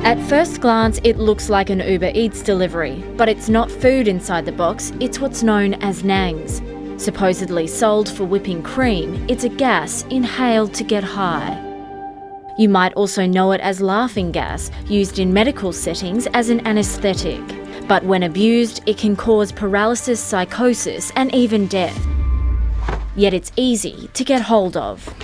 At first glance, it looks like an Uber Eats delivery, but it's not food inside the box, it's what's known as nangs. Supposedly sold for whipping cream, it's a gas inhaled to get high. You might also know it as laughing gas, used in medical settings as an anaesthetic. But when abused, it can cause paralysis, psychosis, and even death. Yet it's easy to get hold of.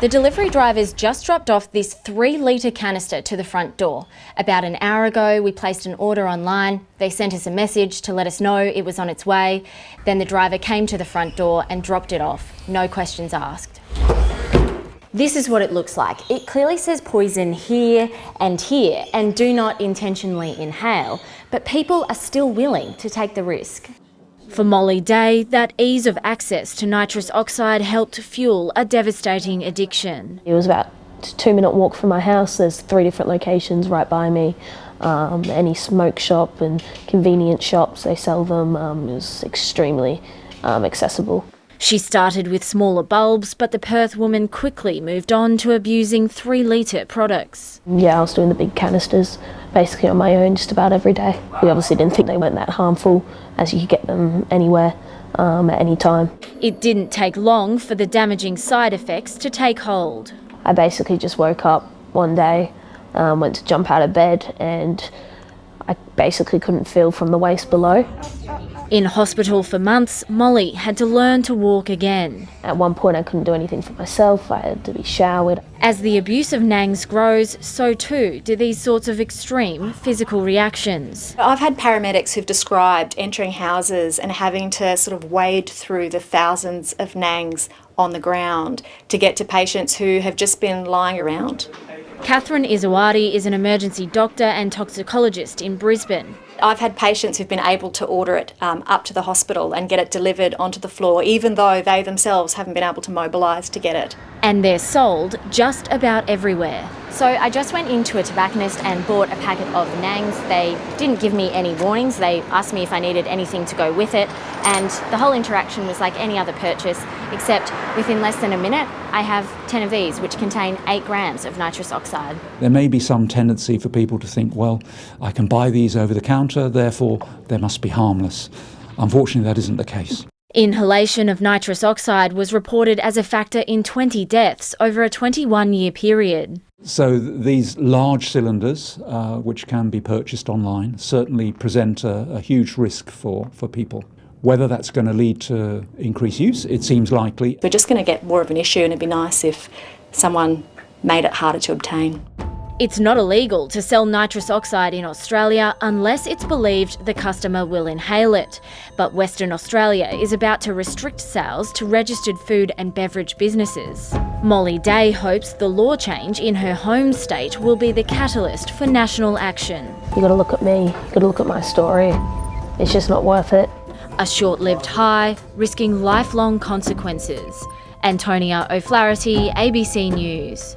The delivery drivers just dropped off this 3-litre canister to the front door. About an hour ago, we placed an order online. They sent us a message to let us know it was on its way. Then the driver came to the front door and dropped it off. No questions asked. This is what it looks like. It clearly says poison here, and do not intentionally inhale, but people are still willing to take the risk. For Molly Day, that ease of access to nitrous oxide helped fuel a devastating addiction. It was about a 2-minute walk from my house. There's 3 different locations right by me. Any smoke shop and convenience shops, they sell them. It was extremely accessible. She started with smaller bulbs, but the Perth woman quickly moved on to abusing 3-litre products. Yeah, I was doing the big canisters basically on my own just about every day. We obviously didn't think they weren't that harmful, as you could get them anywhere, at any time. It didn't take long for the damaging side effects to take hold. I basically just woke up one day, went to jump out of bed, and I basically couldn't feel from the waist below. In hospital for months, Molly had to learn to walk again. At one point I couldn't do anything for myself, I had to be showered. As the abuse of nangs grows, so too do these sorts of extreme physical reactions. I've had paramedics who've described entering houses and having to sort of wade through the thousands of nangs on the ground to get to patients who have just been lying around. Catherine Izawadi is an emergency doctor and toxicologist in Brisbane. I've had patients who've been able to order it up to the hospital and get it delivered onto the floor, even though they themselves haven't been able to mobilise to get it. And they're sold just about everywhere. So I just went into a tobacconist and bought a packet of nangs. They didn't give me any warnings. They asked me if I needed anything to go with it. And the whole interaction was like any other purchase, except within less than a minute, I have 10 of these, which contain 8 grams of nitrous oxide. There may be some tendency for people to think, well, I can buy these over the counter, therefore they must be harmless. Unfortunately, that isn't the case. Inhalation of nitrous oxide was reported as a factor in 20 deaths over a 21-year period. So these large cylinders, which can be purchased online, certainly present a huge risk for people. Whether that's going to lead to increased use, it seems likely. We're just going to get more of an issue, and it'd be nice if someone made it harder to obtain. It's not illegal to sell nitrous oxide in Australia unless it's believed the customer will inhale it. But Western Australia is about to restrict sales to registered food and beverage businesses. Molly Day hopes the law change in her home state will be the catalyst for national action. You've got to look at me, you've got to look at my story. It's just not worth it. A short-lived high, risking lifelong consequences. Antonia O'Flaherty, ABC News.